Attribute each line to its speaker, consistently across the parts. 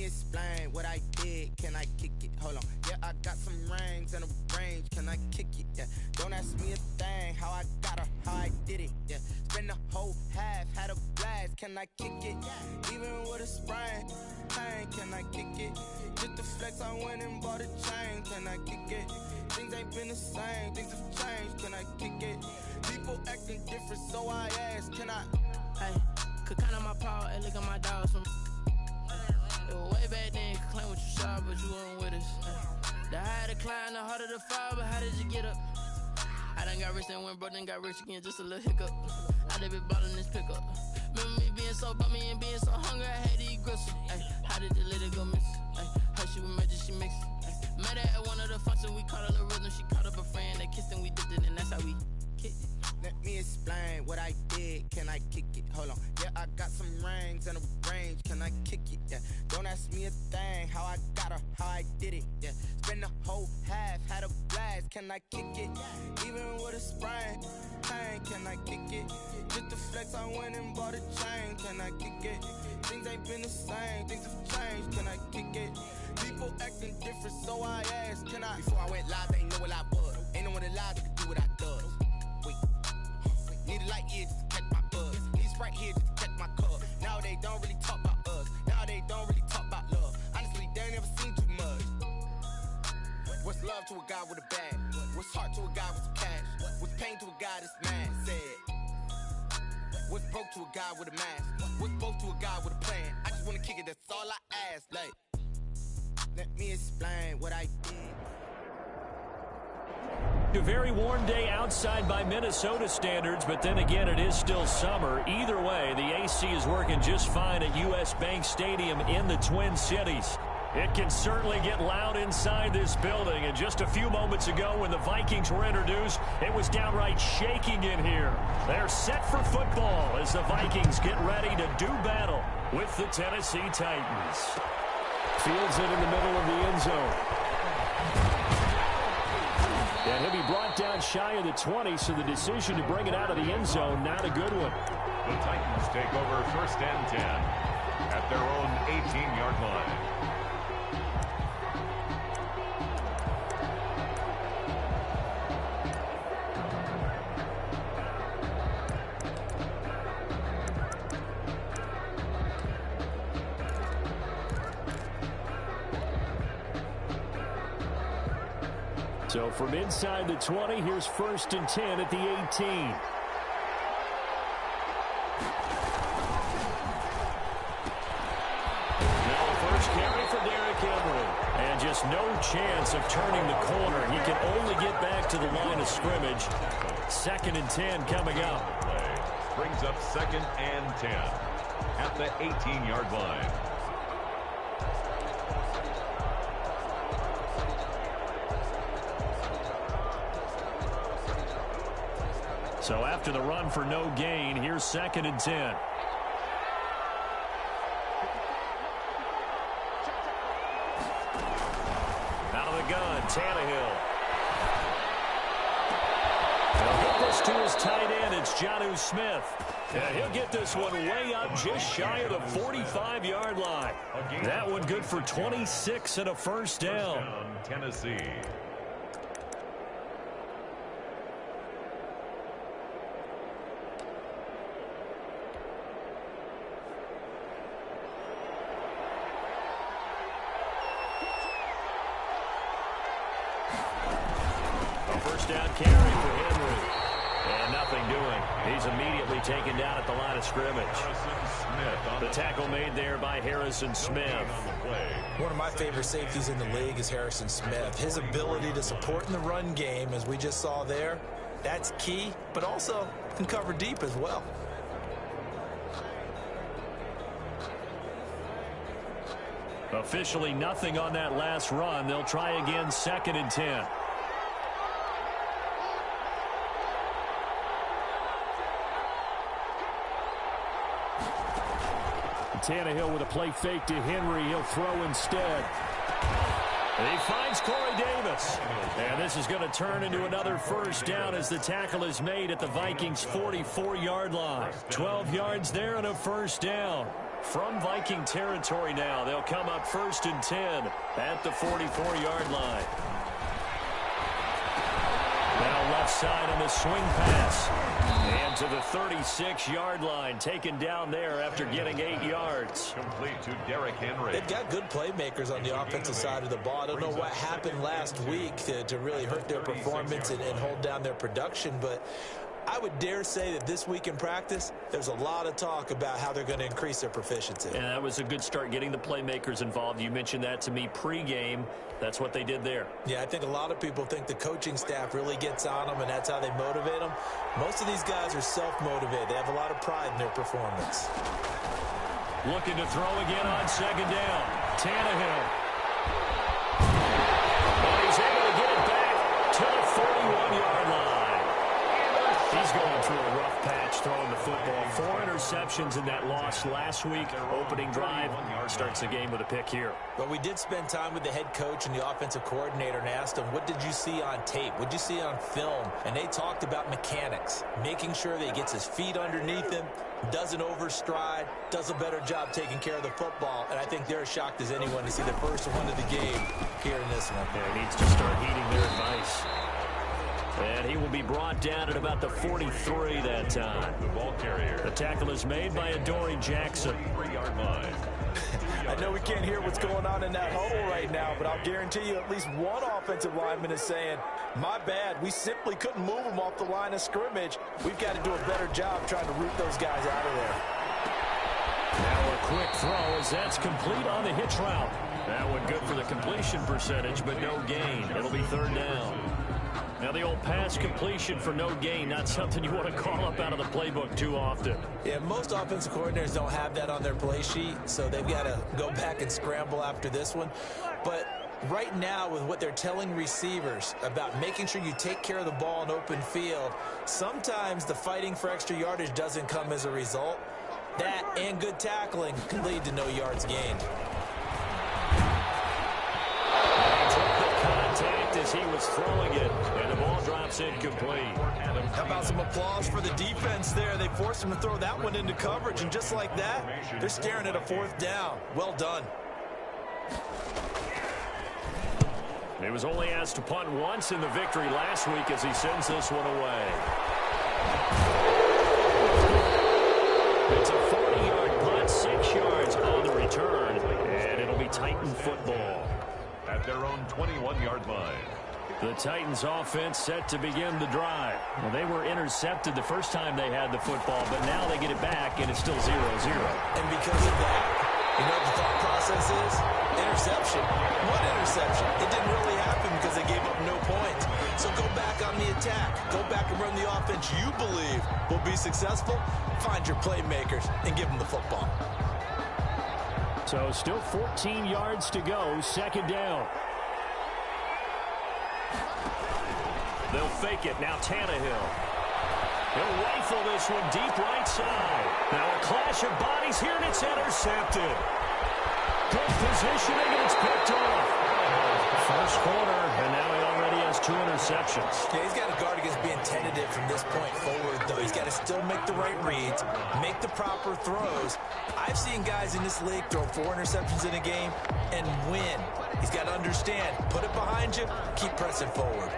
Speaker 1: explain what I did. Can I kick it? Hold on. Yeah, I got some rings and a range. Can I kick it? Yeah. Don't ask me a thing. How I got her, how I did it. Yeah. Spend the whole half, had a blast. Can I kick it? Even with a sprain. Pain, can I kick it? Just the flex, I went and bought a chain. Can I kick it? Things ain't been the same. Things have changed. Can I kick it? People acting different, so I ask. Can I?
Speaker 2: Hey, could count on my power and look at my dogs from. It was way back then, you could claim what you saw, but you weren't with us. The higher the climb, the harder the fall, but how did you get up? I done got rich and went broke, then got rich again, just a little hiccup. I done been ballin' this pickup. Remember me being so bummy and being so hungry, I had to eat gristle. Ay, how did the little go miss? Ay, her she was magic, she mixed. Met her at one of the functions, we caught a little rhythm. She caught up a friend, they kissed and we dipped it, and that's how we kicked it.
Speaker 1: Let me explain what I did. Can I kick it? Hold on. Yeah, I got some rings and a range. Can I kick it? Yeah. Don't ask me a thing. How I got her, how I did it. Yeah. Spend the whole half, had a blast. Can I kick it? Even with a sprain. Pain, can I kick it? Just the flex, I went and bought a chain. Can I kick it? Things ain't been the same. Things have changed. Can I kick it? People acting different, so I asked. Can I? Before I went live, they ain't know what I was. Ain't no one alive that could do what I does. Need a light here just to catch my buzz. Need Sprite here just to catch my cup. Now they don't really talk about us. Now they don't really talk about love. Honestly, they ain't never seen too much. What's love to a guy with a bag? What's heart to a guy with some cash? What's pain to a guy that's mad? Said. What's broke to a guy with a mask? What's broke to a guy with a plan? I just wanna kick it, that's all I ask. Like, let me explain what I did.
Speaker 3: A very warm day outside by Minnesota standards, but then again, it is still summer. Either way, the AC is working just fine at U.S. Bank Stadium in the Twin Cities. It can certainly get loud inside this building, and just a few moments ago when the Vikings were introduced, it was downright shaking in here. They're set for football as the Vikings get ready to do battle with the Tennessee Titans. Fields it in the middle of the end zone. And he'll be brought down shy of the 20, so the decision to bring it out of the end zone, not a good one.
Speaker 4: The Titans take over 1st and 10 at their own 18-yard line.
Speaker 3: So from inside the 20, here's 1st and 10 at the 18. Now the first carry for Derrick Henry. And just no chance of turning the corner. He can only get back to the line of scrimmage. 2nd and 10 coming up.
Speaker 4: Brings up 2nd and 10 at the 18-yard line.
Speaker 3: So after the run for no gain, here's 2nd and 10. Out of the gun, Tannehill. He'll get this to his tight end. It's Jonnu Smith. And he'll get this one way up just shy of the 45-yard line. That one good for 26 and a first down.
Speaker 4: Tennessee.
Speaker 3: Down carry for Henry. And nothing doing. He's immediately taken down at the line of scrimmage. The tackle made there by Harrison Smith.
Speaker 5: One of my favorite safeties in the league is Harrison Smith. His ability to support in the run game, as we just saw there, that's key, but also can cover deep as well.
Speaker 3: Officially nothing on that last run. They'll try again 2nd and 10. Tannehill with a play fake to Henry. He'll throw instead. And he finds Corey Davis. And this is going to turn into another first down as the tackle is made at the Vikings' 44-yard line. 12 yards there and a first down. From Viking territory now, they'll come up 1st and 10 at the 44-yard line. Now left side on the swing pass. And to the 36-yard line, taken down there after getting 8 yards.
Speaker 4: Complete to Derrick Henry.
Speaker 5: They've got good playmakers on the offensive side of the ball. I don't know what happened last week to really hurt their performance and hold down their production, but I would dare say that this week in practice, there's a lot of talk about how they're going to increase their proficiency.
Speaker 3: And that was a good start, getting the playmakers involved. You mentioned that to me pregame. That's what they did there.
Speaker 5: Yeah, I think a lot of people think the coaching staff really gets on them, and that's how they motivate them. Most of these guys are self-motivated. They have a lot of pride in their performance.
Speaker 3: Looking to throw again on 2nd down. Tannehill. And he's able to get it back to the 41-yard line. He's going through a rough patch throwing the football. 4 interceptions in that loss last week. Opening drive starts the game with a pick here.
Speaker 5: But we did spend time with the head coach and the offensive coordinator and asked them, what did you see on tape? What did you see on film? And they talked about mechanics, making sure that he gets his feet underneath him, doesn't overstride, does a better job taking care of the football. And I think they're as shocked as anyone to see the first one of the game here in this one.
Speaker 3: Yeah, he needs to start heeding their advice. And he will be brought down at about the 43 that time.
Speaker 4: The ball carrier.
Speaker 3: The tackle is made by Adoree Jackson.
Speaker 4: 3-yard line.
Speaker 5: I know we can't hear what's going on in that huddle right now, but I'll guarantee you at least one offensive lineman is saying, my bad, we simply couldn't move them off the line of scrimmage. We've got to do a better job trying to root those guys out of there.
Speaker 3: Now a quick throw as that's complete on the hitch route. That one good for the completion percentage, but no gain. It'll be 3rd down. Now the old pass completion for no gain, not something you want to call up out of the playbook too often.
Speaker 5: Yeah, most offensive coordinators don't have that on their play sheet, so they've got to go back and scramble after this one. But right now, with what they're telling receivers about making sure you take care of the ball in open field, sometimes the fighting for extra yardage doesn't come as a result. That and good tackling can lead to no yards gained.
Speaker 3: As he was throwing it, and the ball drops incomplete.
Speaker 5: How about some applause for the defense there? They forced him to throw that one into coverage, and just like that, they're staring at a 4th down. Well done.
Speaker 3: He was only asked to punt once in the victory last week as he sends this one away. It's a 40-yard punt, 6 yards on the return, and it'll be Titan football.
Speaker 4: At their own 21-yard line.
Speaker 3: The Titans offense set to begin the drive. Well, they were intercepted the first time they had the football, but now they get it back, and it's still 0-0.
Speaker 5: And because of that, you know what the thought process is? Interception. What interception? It didn't really happen because they gave up no points. So go back on the attack. Go back and run the offense you believe will be successful. Find your playmakers and give them the football.
Speaker 3: So still 14 yards to go, 2nd down. They'll fake it. Now Tannehill. He'll rifle this one deep right side. Now a clash of bodies here, and it's intercepted. Good positioning, and it's picked off. First quarter, and now he already has 2 interceptions.
Speaker 5: Yeah, he's got to guard against being tentative from this point forward, though. He's got to still make the right reads, make the proper throws. I've seen guys in this league throw 4 interceptions in a game and win. He's got to understand, put it behind you, keep pressing forward.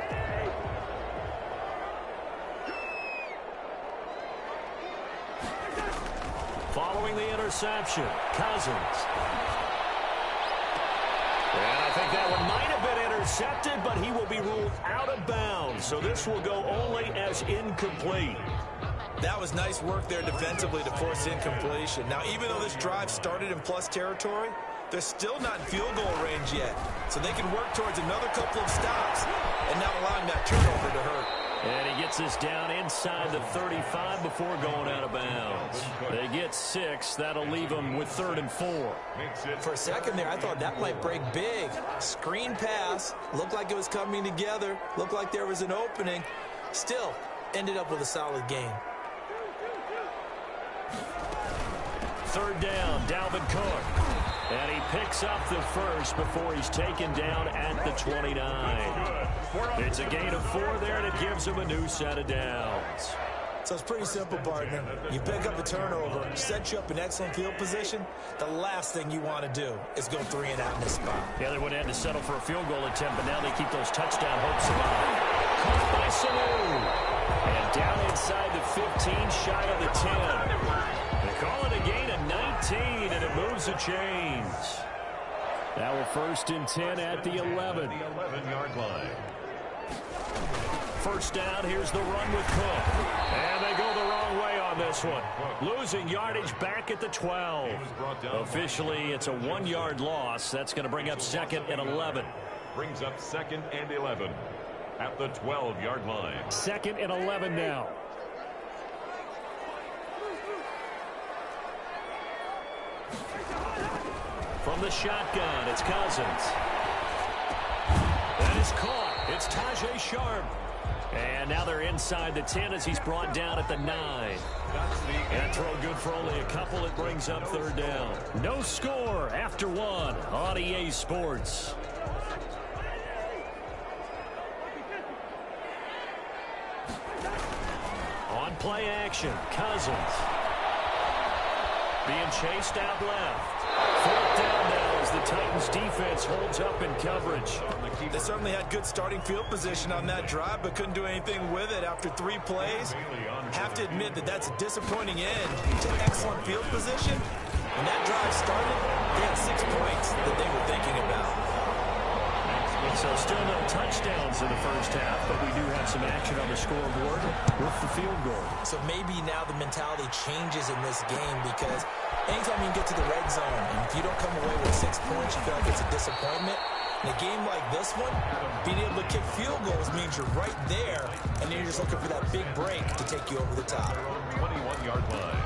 Speaker 3: Following the interception, Cousins. And I think that one might have been intercepted, but he will be ruled out of bounds. So this will go only as incomplete.
Speaker 5: That was nice work there defensively to force incompletion. Now, even though this drive started in plus territory, they're still not in field goal range yet. So they can work towards another couple of stops and not allowing that turnover to hurt.
Speaker 3: And he gets this down inside the 35 before going out of bounds. They get 6. That'll leave them with 3rd and 4.
Speaker 5: For a second there, I thought that might break big. Screen pass. Looked like it was coming together. Looked like there was an opening. Still, ended up with a solid game.
Speaker 3: 3rd down, Dalvin Cook. And he picks up the first before he's taken down at the 29. It's a gain of 4 there, and it gives him a new set of downs.
Speaker 5: So it's pretty simple, partner. You pick up a turnover, set you up in excellent field position. The last thing you want to do is go 3 and out in this spot.
Speaker 3: Yeah, they would have had to settle for a field goal attempt, but now they keep those touchdown hopes alive. Caught by Sanu. And down inside the 15, shy of the 10. They call it a gain of 19, and it moves the chains. Now a 1st and 10 at the 11.
Speaker 4: The 11-yard line.
Speaker 3: First down, here's the run with Cook. And they go the wrong way on this one. Losing yardage back at the 12. Officially, it's a 1-yard loss. That's going to bring up 2nd and 11.
Speaker 4: Brings up 2nd and 11 at the 12-yard line.
Speaker 3: 2nd and 11 now. From the shotgun, it's Cousins. That is caught. It's Tajay Sharp. And now they're inside the 10 as he's brought down at the 9. That throw good for only a couple. It brings up 3rd down. No score after 1 on EA Sports. On play action, Cousins. Being chased out left. 4th down now as the Titans defense holds up in coverage.
Speaker 5: They certainly had good starting field position on that drive, but couldn't do anything with it after 3 plays. Have to admit that that's a disappointing end to excellent field position. When that drive started, they had 6 points that they were thinking about.
Speaker 3: So still no touchdowns in the first half, but we do have some action on the scoreboard with the field goal. So maybe now the mentality changes in this game, because anytime you can get to the red zone, and if you don't come away with 6 points, you feel like it's a disappointment. In a game like this one, being able to kick field goals means you're right there, and then you're just looking for that big break to take you over the top.
Speaker 4: 21-yard line.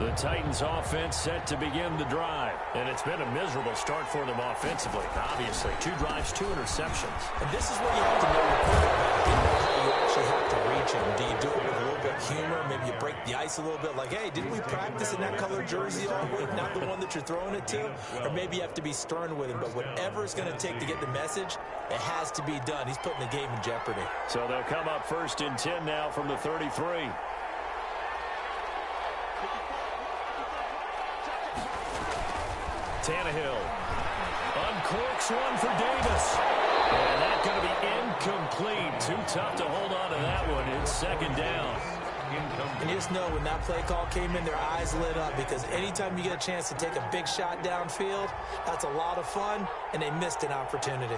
Speaker 3: The Titans offense set to begin the drive. And it's been a miserable start for them offensively, obviously. 2 drives, 2 interceptions.
Speaker 5: And this is where you have to know your quarterback and know how you actually have to reach him. Do you do it with a little bit of humor? Maybe you break the ice a little bit, like, hey, didn't we practice in that colored jersey all week, not the one that you're throwing it to? Or maybe you have to be stern with him. But whatever it's going to take to get the message, it has to be done. He's putting the game in jeopardy.
Speaker 3: So they'll come up 1st and 10 now from the 33. Tannehill uncorks one for Davis. And that's going to be incomplete. Too tough to hold on to that one. It's 2nd down.
Speaker 5: And you just know when that play call came in, their eyes lit up, because anytime you get a chance to take a big shot downfield, that's a lot of fun, and they missed an opportunity.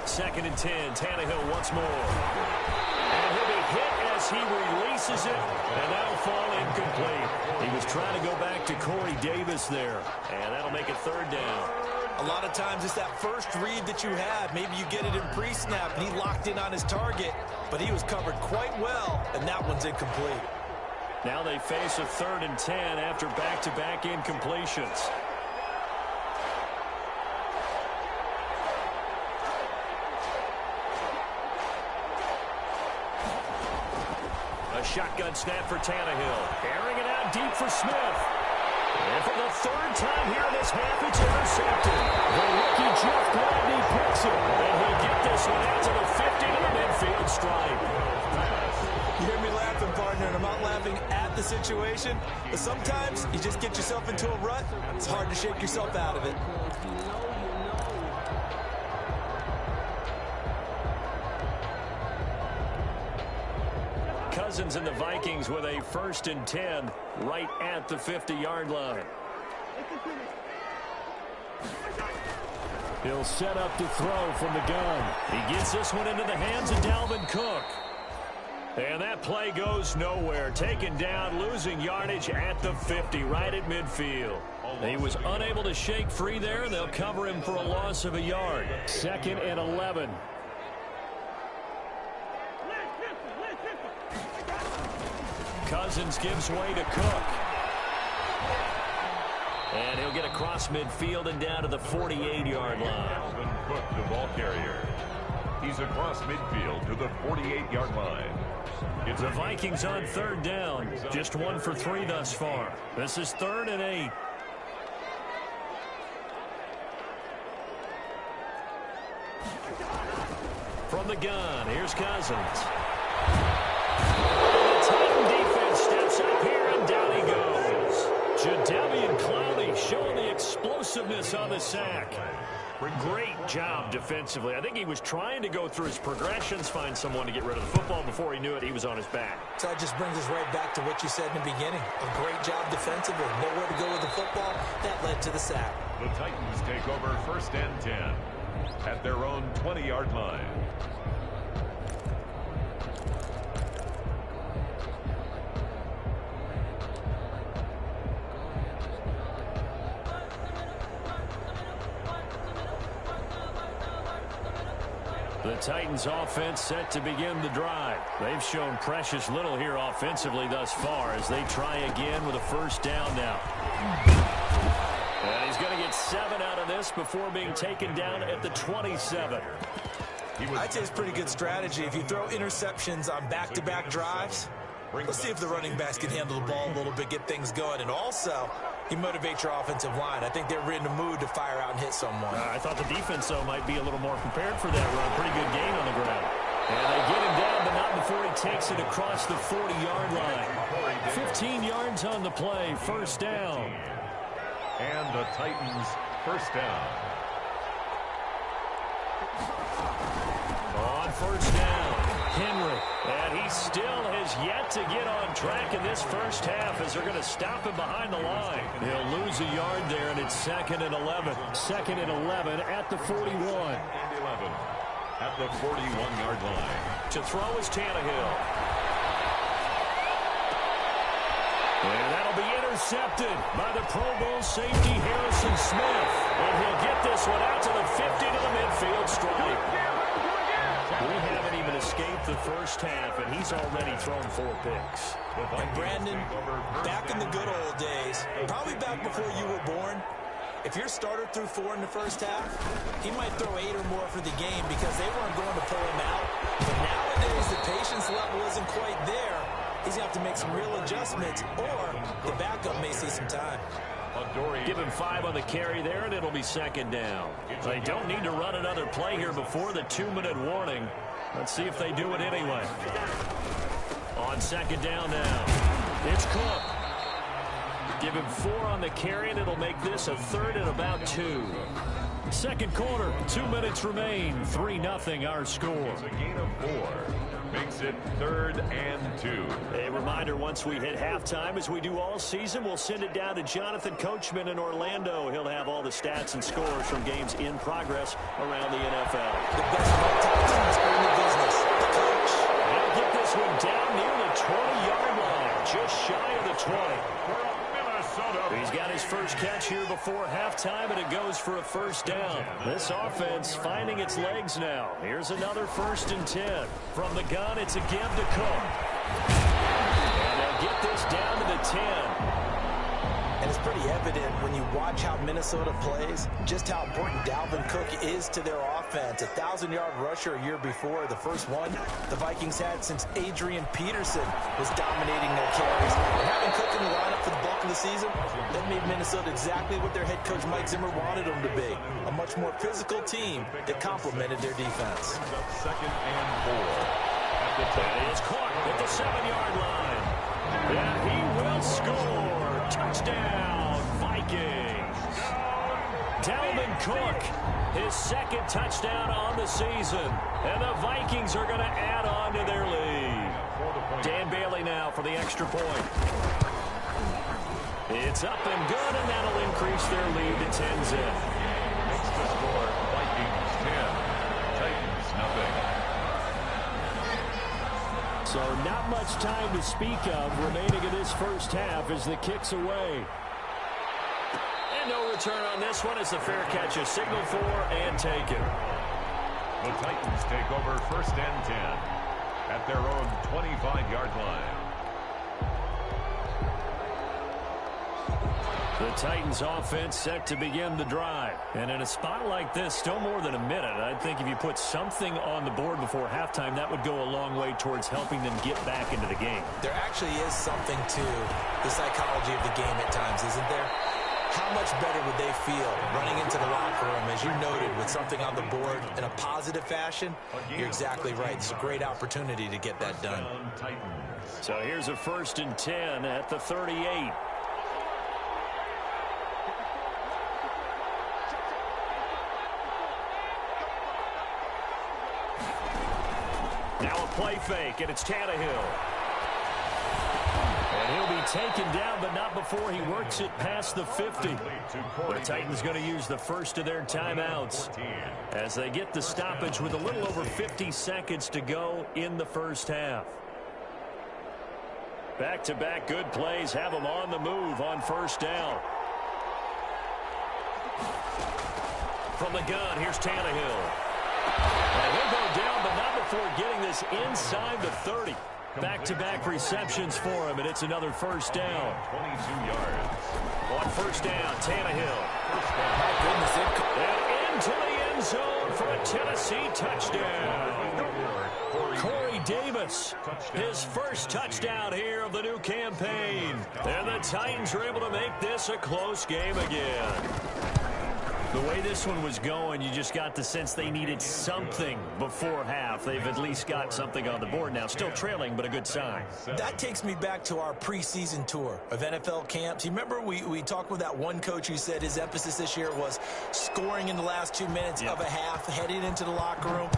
Speaker 3: Second and 10, Tannehill once more. And he'll be hit as he releases it, and that'll fall incomplete. He was trying to go back to Corey Davis there, and that'll make it 3rd down.
Speaker 5: A lot of times it's that first read that you have. Maybe you get it in pre-snap, and he locked in on his target, but he was covered quite well, and that one's incomplete.
Speaker 3: Now they face a 3rd and 10 after back-to-back incompletions. Shotgun snap for Tannehill. Airing it out deep for Smith. And for the 3rd time here in this half, it's intercepted. The rookie Jeff Gladney picks it. And he'll get this one out to the 50 to the midfield stripe.
Speaker 5: You hear me laughing, partner, and I'm not laughing at the situation. But sometimes you just get yourself into a rut. It's hard to shake yourself out of it.
Speaker 3: Cousins and the Vikings with a 1st and 10 right at the 50-yard line. He'll set up to throw from the gun. He gets this one into the hands of Dalvin Cook. And that play goes nowhere. Taken down, losing yardage at the 50, right at midfield. He was unable to shake free there, and they'll cover him for a loss of a yard. 2nd and 11. Cousins gives way to Cook. And he'll get across midfield and down to the 48-yard line.
Speaker 4: Cook, the ball carrier. He's across midfield to the 48-yard line. It's
Speaker 3: the Vikings on third down. Just 1 for 3 thus far. This is 3rd and 8. From the gun, here's Cousins. The Titan defense steps up here, and down he goes. Jadeveon Clowney showing the explosiveness on the sack. Great job defensively. I think he was trying to go through his progressions, find someone to get rid of the football. Before he knew it, he was on his back.
Speaker 5: So that just brings us right back to what you said in the beginning. A great job defensively. Nowhere to go with the football. That led to the sack.
Speaker 4: The Titans take over 1st and 10 at their own 20-yard line.
Speaker 3: The Titans offense set to begin the drive. They've shown precious little here offensively thus far as they try again with a 1st down now. And he's going to get 7 out of this before being taken down at the 27.
Speaker 5: I'd say it's pretty good strategy. If you throw interceptions on back-to-back drives, let's see if the running backs can handle the ball a little bit, get things going. And also, you motivate your offensive line. I think they're in the mood to fire out and hit someone.
Speaker 3: I thought the defense, though, might be a little more prepared for that run. Pretty good gain on the ground. And they get him down, but not before he takes it across the 40-yard line. 15 yards on the play, 1st down.
Speaker 4: And the Titans 1st down.
Speaker 3: On 1st down, Henry. And he still has yet to get on track in this 1st half as they're going to stop him behind the line. He'll lose a yard there, and it's 2nd and 11. 2nd and 11 at the 41.
Speaker 4: And 11 at the 41-yard line.
Speaker 3: To throw is Tannehill. And that'll be intercepted by the Pro Bowl safety Harrison Smith. And he'll get this one out to the 50 to the midfield stripe. We haven't even escaped the 1st half, and he's already thrown 4 picks.
Speaker 5: And Brandon, back in the good old days, probably back before you were born, if your starter threw 4 in the 1st half, he might throw 8 or more for the game because they weren't going to pull him out. But nowadays, the patience level isn't quite there. He's going to have to make some real adjustments, or the backup may see some time.
Speaker 3: Give him 5 on the carry there, and it'll be 2nd down. They don't need to run another play here before the 2-minute warning. Let's see if they do it anyway. On 2nd down now, it's Cook. Give him 4 on the carry, and it'll make this a 3rd and about 2. 2nd quarter, 2 minutes remain. 3-0 our score.
Speaker 4: It's a gain of 4. Makes it 3rd and 2.
Speaker 3: A reminder, once we hit halftime, as we do all season, we'll send it down to Jonathan Coachman in Orlando. He'll have all the stats and scores from games in progress around the NFL.
Speaker 5: The best teams in the business, the coach.
Speaker 3: They'll get this one down near the 20-yard line, just shy of the 20. He's got his first catch here before halftime, and it goes for a 1st down. This offense finding its legs now. Here's another 1st and 10. From the gun, it's a give to Cook. And they'll get this down to the 10.
Speaker 5: And it's pretty evident when you watch how Minnesota plays, just how important Dalvin Cook is to their offense. A 1,000-yard rusher a year before, the first one the Vikings had since Adrian Peterson was dominating their carries. And having Cook in the lineup for the bulk of the season, that made Minnesota exactly what their head coach Mike Zimmer wanted them to be. A much more physical team that complemented their defense.
Speaker 4: 2nd and 4.
Speaker 3: That is Cook at the 7-yard line. And he will score. Touchdown, Vikings. Dalvin Cook, his 2nd touchdown on the season. And the Vikings are going to add on to their lead. Dan Bailey now for the extra point. It's up and good, and that'll increase their lead to 10-zip.
Speaker 4: Makes the score Vikings 10, Titans nothing.
Speaker 3: So not much time to speak of remaining in this 1st half as the kick's away. And no return on this one as the fair catch is signaled for and taken.
Speaker 4: The Titans take over 1st and 10 at their own 25-yard line.
Speaker 3: The Titans offense set to begin the drive. And in a spot like this, still more than a minute, I think if you put something on the board before halftime, that would go a long way towards helping them get back into the game.
Speaker 5: There actually is something to the psychology of the game at times, isn't there? How much better would they feel running into the locker room, as you noted, with something on the board in a positive fashion? You're exactly right. It's a great opportunity to get that done.
Speaker 3: So here's a 1st and 10 at the 38. Now a play fake, and it's Tannehill. And he'll be taken down, but not before he works it past the 50. The Titans going to use the first of their timeouts as they get the stoppage with a little over 50 seconds to go in the first half. Back-to-back good plays have them on the move on 1st down. From the gun, here's Tannehill. And he'll go down, but not before getting this inside the 30. Back-to-back receptions for him, and it's another 1st down.
Speaker 4: 22 yards.
Speaker 3: On 1st down, Tannehill.
Speaker 5: My goodness,
Speaker 3: And into the end zone for a Tennessee touchdown. Corey Davis, his first touchdown here of the new campaign. And the Titans are able to make this a close game again. The way this one was going, you just got the sense they needed something before half. They've at least got something on the board now. Still trailing, but a good sign.
Speaker 5: that takes me back to our preseason tour of NFL camps. You remember we talked with that one coach who said his emphasis this year was scoring in the last 2 minutes of a half, heading into the locker room.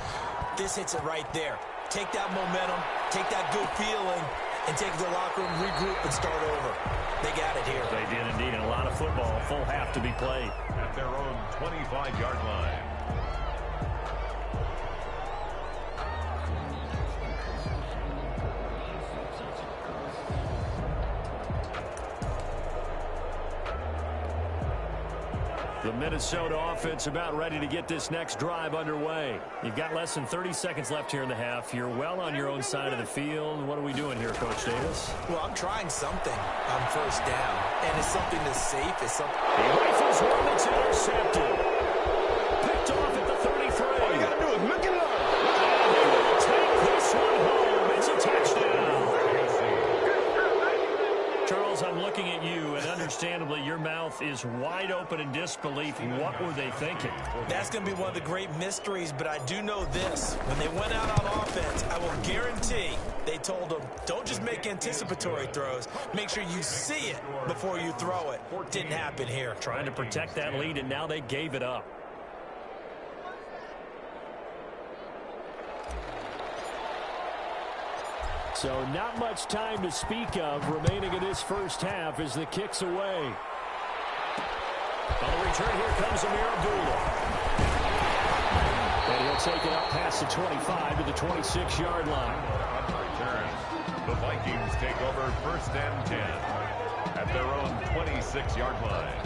Speaker 5: This hits it right there. Take that momentum, take that good feeling, and take it to the locker room, regroup, and start over. They got it here.
Speaker 3: They did indeed, and a lot of football, full half to be played.
Speaker 4: At their own 25-yard line.
Speaker 3: The Minnesota offense about ready to get this next drive underway. You've got less than 30 seconds left here in the half. You're well on your own side of the field. What are we doing here, Coach Davis?
Speaker 5: Well, I'm trying something on 1st down, and it's something that's safe. It's something.
Speaker 3: He rifles one that's intercepted. Picked off at the 33.
Speaker 6: All you got to do is look and learn.
Speaker 3: And he will take this one home. It's a touchdown. Charles, I'm looking at you, and understandably, your mouth is wide open in disbelief. What were they thinking?
Speaker 5: That's going to be one of the great mysteries, but I do know this. When they went out on offense, I will guarantee they told them, don't just make anticipatory throws. Make sure you see it before you throw it. Didn't happen here.
Speaker 3: Trying to protect that lead, and now they gave it up. So not much time to speak of remaining in this first half as the kick's away. On the return, here comes Amir Abdullah. And he'll take it up past the 25 to the 26-yard line.
Speaker 4: On the return, the Vikings take over 1st and 10 at their own 26-yard line.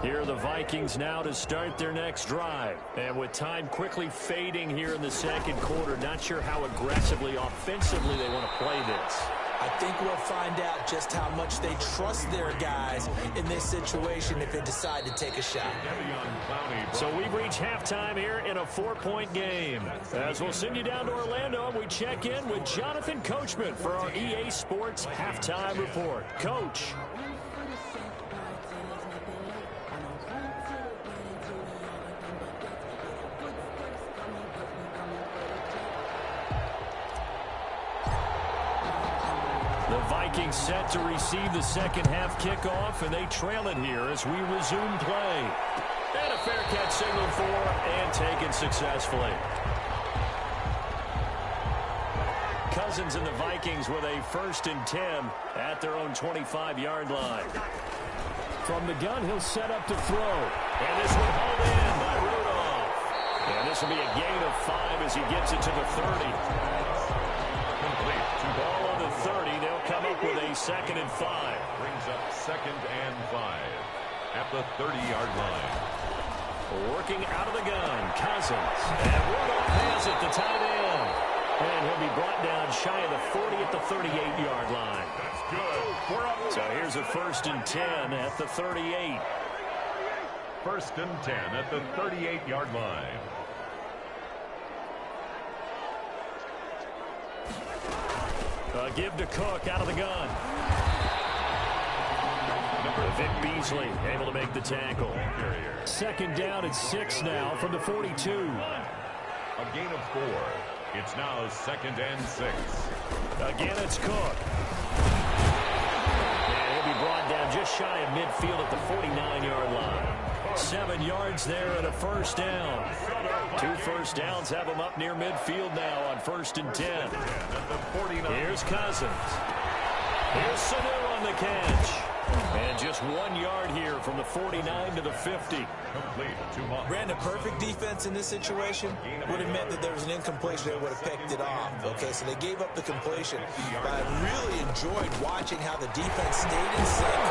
Speaker 3: Here are the Vikings now to start their next drive. And with time quickly fading here in the second quarter, not sure how aggressively, offensively they want to play this.
Speaker 5: I think we'll find out just how much they trust their guys in this situation if they decide to take a shot.
Speaker 3: So we've reached halftime here in a 4-point game. As we'll send you down to Orlando, and we check in with Jonathan Coachman for our EA Sports Halftime Report. Coach. The Vikings set to receive the second half kickoff, and they trail it here as we resume play. And a fair catch signaled for and taken successfully. Cousins and the Vikings with a 1st and 10 at their own 25-yard line. From the gun, he'll set up to throw. And this one hauled in by Rudolph. And this will be a gain of 5 as he gets it to the 30. Ball on the 30. They'll come up with a 2nd and 5.
Speaker 4: Brings up 2nd and 5 at the 30-yard line.
Speaker 3: Working out of the gun, Cousins. And Rudolph has it, the tight end. And he'll be brought down shy of the 40 at the 38-yard line.
Speaker 4: That's good. We're up.
Speaker 3: So here's a 1st and 10 at the 38.
Speaker 4: 1st and 10 at the 38-yard line.
Speaker 3: Give to Cook out of the gun. Vic Beasley able to make the tackle. 2nd down and 6 now from the 42.
Speaker 4: A gain of 4. It's now 2nd and 6.
Speaker 3: Again, it's Cook. And he'll be brought down just shy of midfield at the 49-yard line. 7 yards there and a 1st down. 2 first downs have him up near midfield now on 1st and 10. Here's Cousins. Here's Sanu on the catch. And just 1 yard here from the 49 to the 50.
Speaker 5: Brandon, perfect defense in this situation would have meant that there was an incompletion. They would have picked it off. Okay, so they gave up the completion. But I really enjoyed watching how the defense stayed in sync,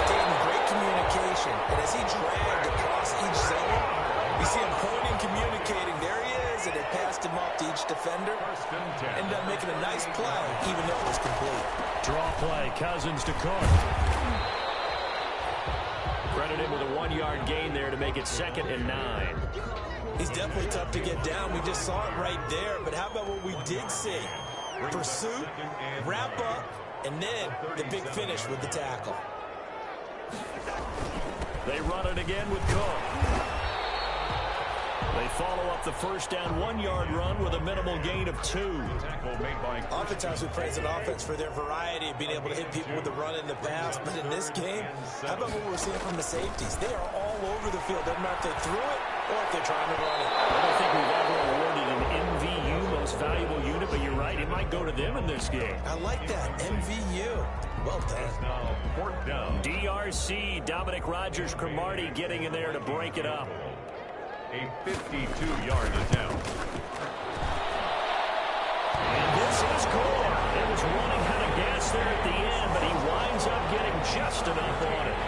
Speaker 5: stayed in great communication. And as he dragged across each zone, you see him pointing, communicating. There he is, and it passed him off to each defender. Ended up making a nice play, even though it was complete.
Speaker 3: Draw play, Cousins to Cook. Credit him with a 1 yard gain there to make it 2nd and 9.
Speaker 5: He's definitely tough to get down. We just saw it right there. But how about what we did see? Pursuit, wrap up, and then the big finish with the tackle.
Speaker 3: They run it again with Cook. They follow up the 1st down 1 yard run with a minimal gain of 2.
Speaker 5: Oftentimes we praise an offense for their variety of being able to hit people with the run and the pass. But in this game, how about what we're seeing from the safeties? They are all over the field. Doesn't matter if they threw it or if they're trying to run it.
Speaker 3: I don't think we've ever awarded an MVU, most valuable unit, but you're right, it might go to them in this game.
Speaker 5: I like that, MVU. Well done.
Speaker 3: DRC, Dominic Rodgers-Cromartie getting in there to break it up.
Speaker 4: A 52-yard attempt.
Speaker 3: And this is Core. It was running out of gas there at the end, but he winds up getting just enough on it.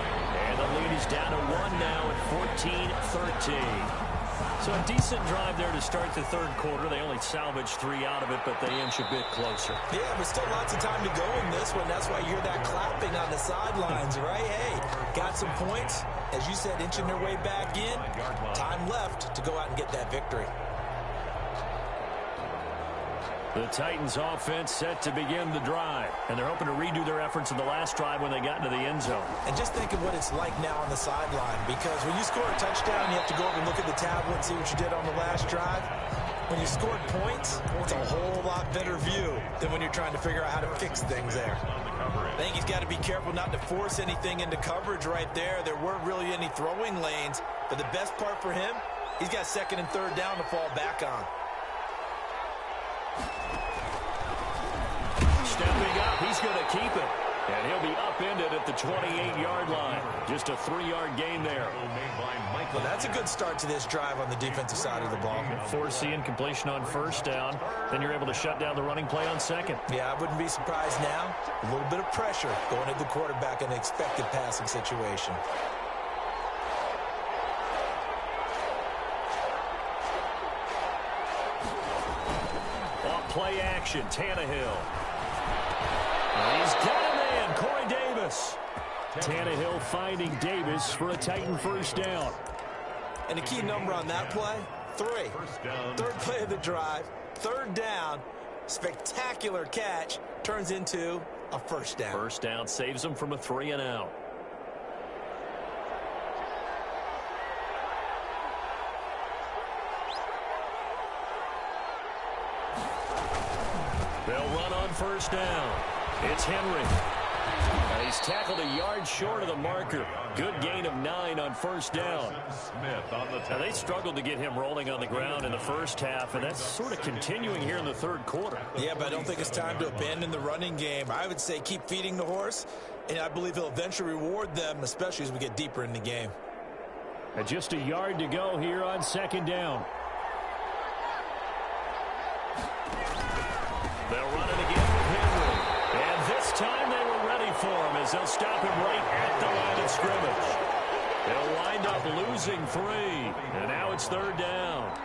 Speaker 3: And the lead is down to 1 now at 14-13. So a decent drive there to start the 3rd quarter. They only salvaged 3 out of it, but they inch a bit closer.
Speaker 5: Yeah, but still lots of time to go in this one. That's why you hear that clapping on the sidelines, right? Hey, got some points. As you said, inching their way back in. Time left to go out and get that victory.
Speaker 3: The Titans offense set to begin the drive, and they're hoping to redo their efforts in the last drive when they got into the end zone.
Speaker 5: And just think of what it's like now on the sideline, because when you score a touchdown, you have to go over and look at the tablet and see what you did on the last drive. When you scored points, it's a whole lot better view than when you're trying to figure out how to fix things there. I think he's got to be careful not to force anything into coverage right there. There weren't really any throwing lanes, but the best part for him, he's got 2nd and 3rd down to fall back on.
Speaker 3: Stepping up, he's going to keep it. And he'll be upended at the 28-yard line. Just a 3-yard gain there.
Speaker 5: Well, that's a good start to this drive on the defensive side of the ball.
Speaker 3: Forcing completion on 1st down. Then you're able to shut down the running play on 2nd.
Speaker 5: Yeah, I wouldn't be surprised now. A little bit of pressure going at the quarterback in an expected passing situation.
Speaker 3: On play action, Tannehill. He's got a man, Corey Davis. Tannehill finding Davis for a Titan 1st down.
Speaker 5: And the key number on that play, 3. 3rd play of the drive, 3rd down, spectacular catch, turns into a 1st down.
Speaker 3: 1st down saves them from a 3 and out. They'll run on 1st down. It's Henry. He's tackled a yard short of the marker. Good gain of 9 on 1st down. Now, they struggled to get him rolling on the ground in the 1st half, and that's sort of continuing here in the 3rd quarter.
Speaker 5: Yeah, but I don't think it's time to abandon the running game. I would say keep feeding the horse, and I believe he'll eventually reward them, especially as we get deeper in the game.
Speaker 3: And just a yard to go here on 2nd down. They'll run it again with Henry. And this time they were ready for him as they'll stop him right at the line of scrimmage. They'll wind up losing 3, and now it's 3rd down.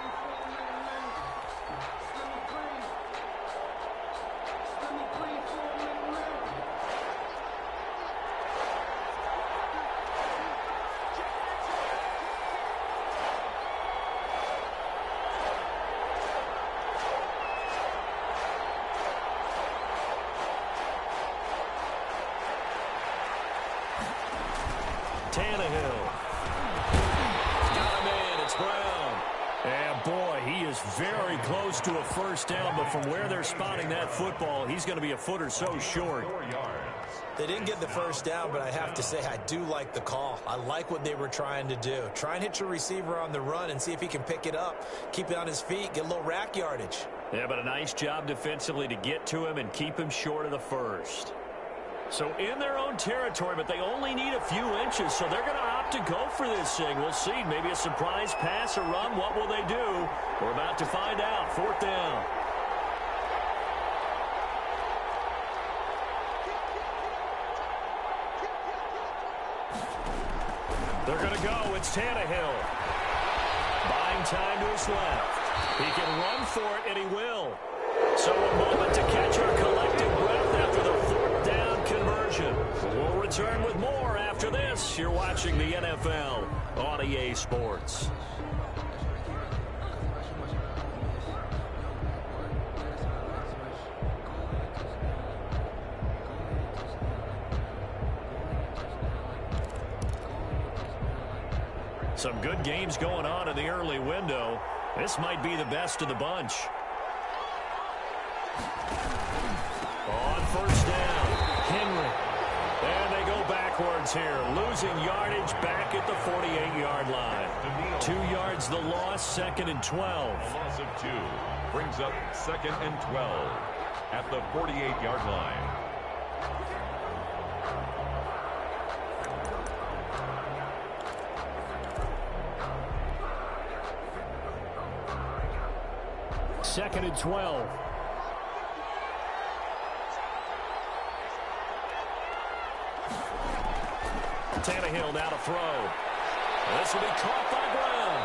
Speaker 3: Tannehill. Got him in. It's Brown. And, boy, he is very close to a first down, but from where they're spotting that football, he's going to be a foot or so short.
Speaker 5: They didn't get the first down, but I have to say I do like the call. I like what they were trying to do. Try and hit your receiver on the run and see if he can pick it up. Keep it on his feet, get a little rack yardage.
Speaker 3: Yeah, but a nice job defensively to get to him and keep him short of the first. So in their own territory, but they only need a few inches, so they're going to opt to go for this thing. We'll see. Maybe a surprise pass or run. What will they do? We're about to find out. 4th down. They're going to go. It's Tannehill. Buying time to his left. He can run for it, and he will. So a moment to catch our collective breath after the 4th down conversion. We'll return with more after this. You're watching the NFL on EA Sports. Some good games going on in the early window. This might be the best of the bunch. On 1st down, Henry. And they go backwards here, losing yardage back at the 48-yard line. 2 yards the loss, 2nd and 12.
Speaker 4: A loss of 2 brings up 2nd and 12 at the 48-yard line.
Speaker 3: Second and 12. Tannehill now to throw. This will be caught by Brown.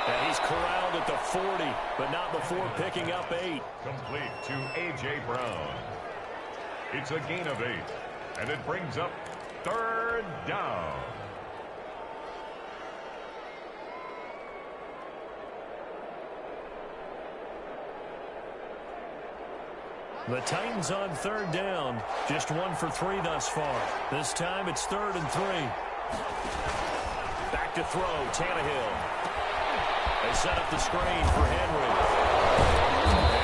Speaker 3: And he's corralled at the 40, but not before picking up 8.
Speaker 4: Complete to A.J. Brown. It's a gain of 8, and it brings up 3rd down.
Speaker 3: The Titans on 3rd down. Just 1 for 3 thus far. This time it's 3rd and 3. Back to throw, Tannehill. They set up the screen for Henry.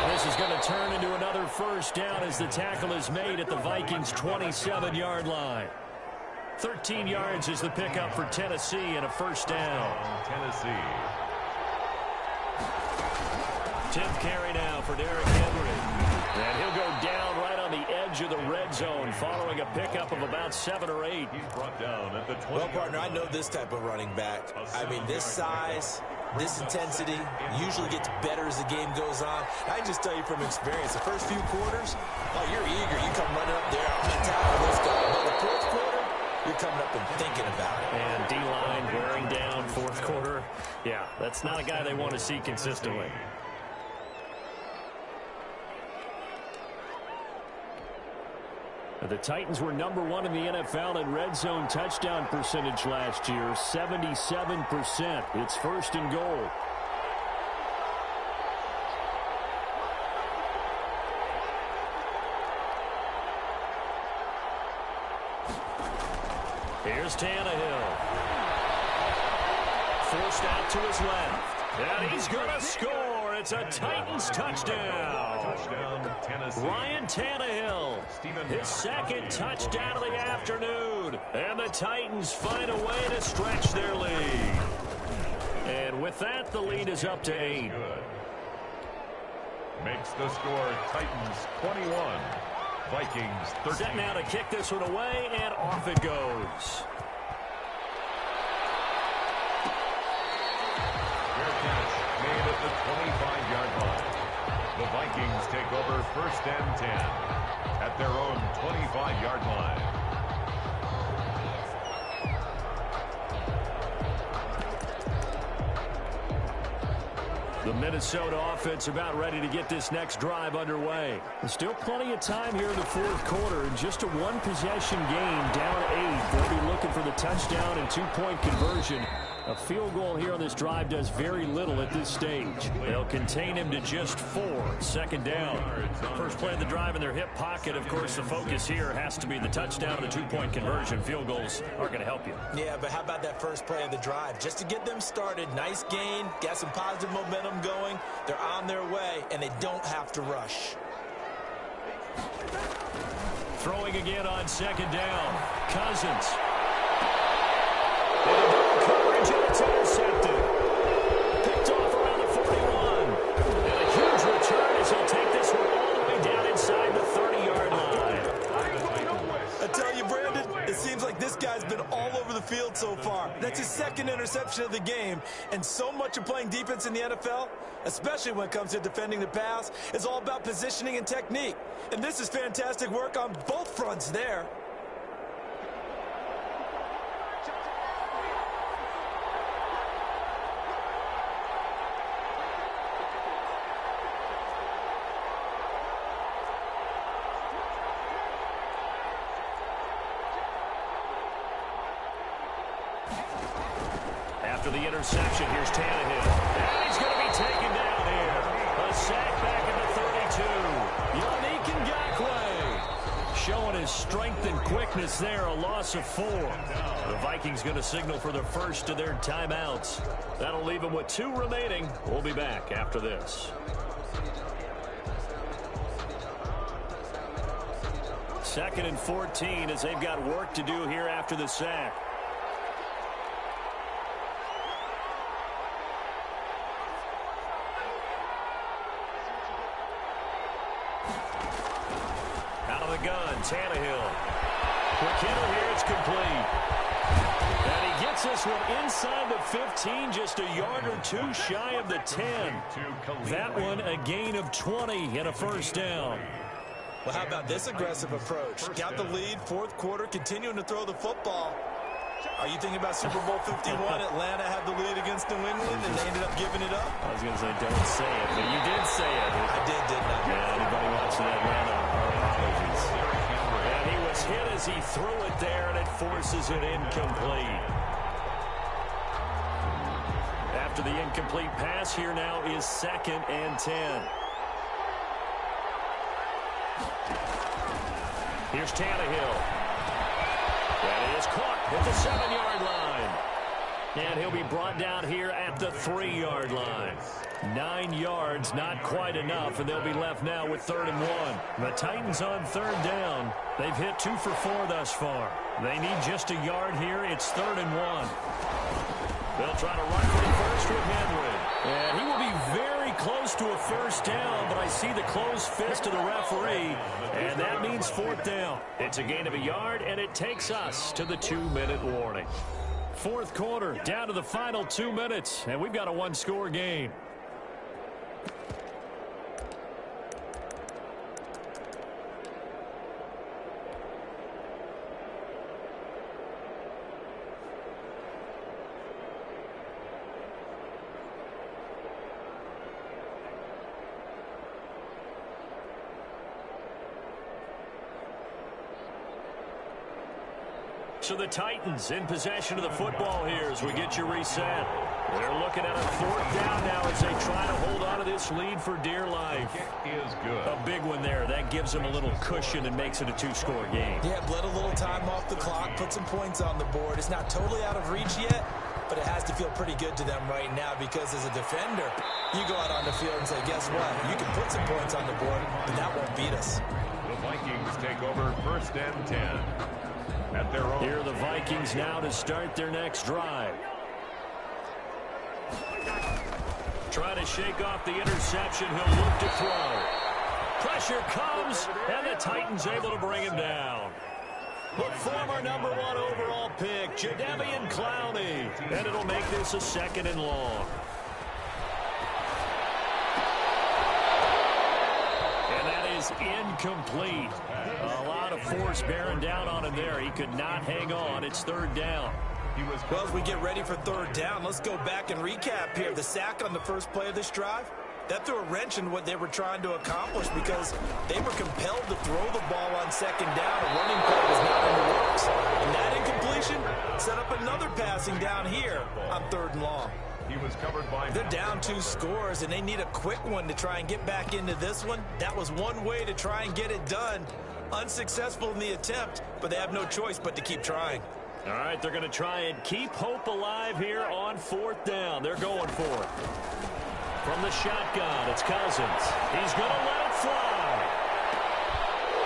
Speaker 3: And this is going to turn into another first down as the tackle is made at the Vikings' 27-yard line. 13 yards is the pickup for Tennessee and a first down.
Speaker 4: Tennessee.
Speaker 3: 10th carry now for Derrick Henry. And he'll go down right on the edge of the red zone following a pickup of about 7 or 8.
Speaker 4: He's brought down at the 20.
Speaker 5: Well, partner, I know this type of running back. I mean, this size, this intensity usually gets better as the game goes on. I just tell you from experience, the first few quarters, oh, you're eager. You come running up there. I'm going to tackle this guy. But the 4th quarter, you're coming up and thinking about it.
Speaker 3: And D-line wearing down 4th quarter. Yeah, that's not a guy they want to see consistently. The Titans were number 1 in the NFL in red zone touchdown percentage last year, 77%. It's 1st and goal. Here's Tannehill. Forced out to his left. And he's going to score. It's a Titans touchdown.
Speaker 4: Touchdown, Tennessee.
Speaker 3: Ryan Tannehill, his 2nd touchdown of the afternoon. And the Titans find a way to stretch their lead. And with that, the lead is up to 8.
Speaker 4: Makes the score Titans 21, Vikings 13.
Speaker 3: Set now to kick this one away, and off it goes.
Speaker 4: Made at the 25-yard line. The Vikings take over 1st and 10 at their own 25-yard line.
Speaker 3: The Minnesota offense about ready to get this next drive underway. There's still plenty of time here in the fourth quarter. And just a one-possession game, down 8. They'll be looking for the touchdown and two-point conversion. A field goal here on this drive does very little at this stage. They'll contain him to just 4. Second down. First play of the drive in their hip pocket. Of course, the focus here has to be the touchdown and the two-point conversion. Field goals aren't going to help you.
Speaker 5: Yeah, but how about that first play of the drive? Just to get them started, nice gain, got some positive momentum going. They're on their way, and they don't have to rush.
Speaker 3: Throwing again on second down. Cousins. Coverage, and it's intercepted. Picked off around the 41. And a huge return as he'll take this one all the way down inside the 30-yard line.
Speaker 5: I tell you, Brandon, it seems like this guy's been all over the field so far. That's his second interception of the game. And so much of playing defense in the NFL, especially when it comes to defending the pass, is all about positioning and technique. And this is fantastic work on both fronts there.
Speaker 3: After the interception, here's Tannehill. And he's going to be taken down here. A sack back at the 32. Yannick Ngakoue showing his strength and quickness there. A loss of 4. The Vikings going to signal for the first of their timeouts. That'll leave them with 2 remaining. We'll be back after this. Second and 14 as they've got work to do here after the sack. Gun, Tannehill. McKinnon here, it's complete. And he gets this one inside the 15, just a yard or 2 shy of the 10. That one a gain of 20 and a first down.
Speaker 5: Well, how about this aggressive approach? Got the lead, fourth quarter, continuing to throw the football. Are you thinking about Super Bowl 51? Atlanta had the lead against New England, and they ended up giving it up?
Speaker 3: I was going to say, don't say it, but you did say it.
Speaker 5: I did, didn't I?
Speaker 3: Yeah, anybody watching Atlanta, our apologies. And he was hit as he threw it there, and it forces it incomplete. After the incomplete pass, here now is 2nd and 10. Here's Tannehill. And he is caught at the 7-yard line. And he'll be brought down here at the 3-yard line. 9 yards, not quite enough, and they'll be left now with 3rd and 1. The Titans on 3rd down. They've hit 2 for 4 thus far. They need just a yard here. It's 3rd and 1. They'll try to run for the first with Henry. And he will be very close to a first down, but I see the closed fist of the referee, and that means 4th down. It's a gain of a yard, and it takes us to the 2-minute warning. Fourth quarter, down to the final 2 minutes, and we've got a 1-score game. So the Titans in possession of the football here as we get you reset. They're looking at a 4th down now as they try to hold on to this lead for dear life.
Speaker 4: Is good.
Speaker 3: A big one there. That gives them a little cushion and makes it a 2-score game.
Speaker 5: Yeah, bled a little time off the clock, put some points on the board. It's not totally out of reach yet, but it has to feel pretty good to them right now because as a defender, you go out on the field and say, guess what? You can put some points on the board, but that won't beat us.
Speaker 4: The Vikings take over 1st and 10. At their own.
Speaker 3: Here are the Vikings now to start their next drive. Trying to shake off the interception. He'll look to throw. Pressure comes, and the Titans able to bring him down. The former number 1 overall pick, Jadeveon Clowney. And it'll make this a 2nd and long. And that is incomplete. A lot of force bearing down on him there. He could not hang on. It's 3rd down.
Speaker 5: Well, as we get ready for third down, let's go back and recap here. The sack on the first play of this drive, that threw a wrench in what they were trying to accomplish because they were compelled to throw the ball on second down. A running play was not in the works. And that incompletion set up another passing down here on third and long.
Speaker 4: He was covered by...
Speaker 5: They're down 2 scores, and they need a quick one to try and get back into this one. That was one way to try and get it done. Unsuccessful in the attempt, but they have no choice but to keep trying.
Speaker 3: All right, they're going to try and keep hope alive here on fourth down. They're going for it. From the shotgun, it's Cousins. He's going to let it fly.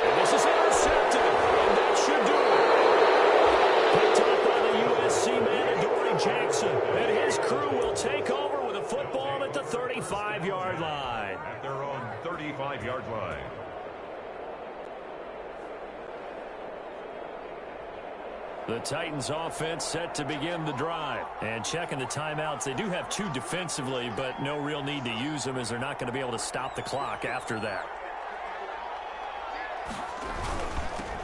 Speaker 3: And this is intercepted, and that should do it. Picked up by the USC man, Adoree Jackson. And his crew will take over with a football at the 35-yard line.
Speaker 4: At their own 35-yard line.
Speaker 3: The Titans offense set to begin the drive. And checking the timeouts, they do have 2 defensively, but no real need to use them as they're not going to be able to stop the clock after that.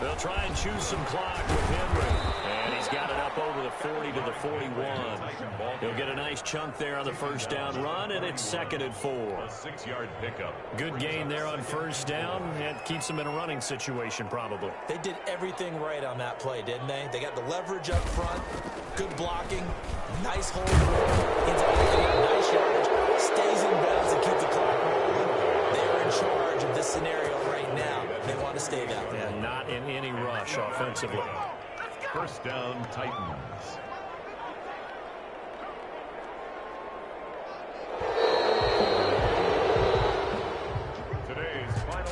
Speaker 3: They'll try and choose some clock with Henry. And he's got it up over the 40 to the 41. He'll get a nice chunk there on the first down run, and it's 2nd and 4.
Speaker 4: A 6-yard pickup.
Speaker 3: Good gain there on first down, and keeps them in a running situation probably.
Speaker 5: They did everything right on that play, didn't they? They got the leverage up front, good blocking, nice hold, nice yardage, stays in bounds and keep the clock rolling. They are in charge of this scenario right now. They want to stay that way.
Speaker 3: And not in any rush offensively.
Speaker 4: First down, Titans.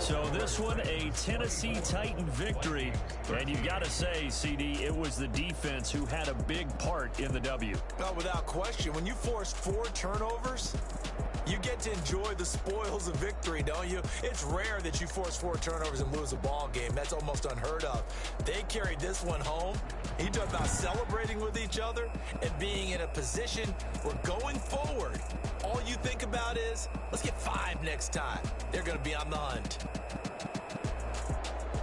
Speaker 3: So this one, a Tennessee Titan victory. And you've got to say, CD, it was the defense who had a big part in the W.
Speaker 5: No, without question. When you force 4 turnovers, you get to enjoy the spoils of victory, don't you? It's rare that you force 4 turnovers and lose a ball game. That's almost unheard of. They carried this one home. You talk about celebrating with each other and being in a position where going forward, all you think about is, let's get 5 next time. They're going to be on the hunt.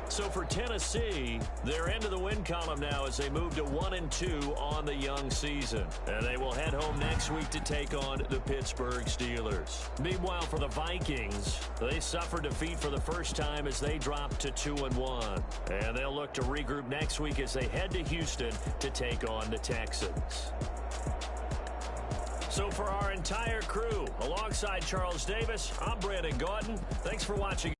Speaker 3: So for Tennessee, they're into the win column now as they move to 1-2 on the young season. And they will head home next week to take on the Pittsburgh Steelers. Meanwhile, for the Vikings, they suffered defeat for the first time as they dropped to 2-1. And they'll look to regroup next week as they head to Houston to take on the Texans. So for our entire crew, alongside Charles Davis, I'm Brandon Gaudin. Thanks for watching.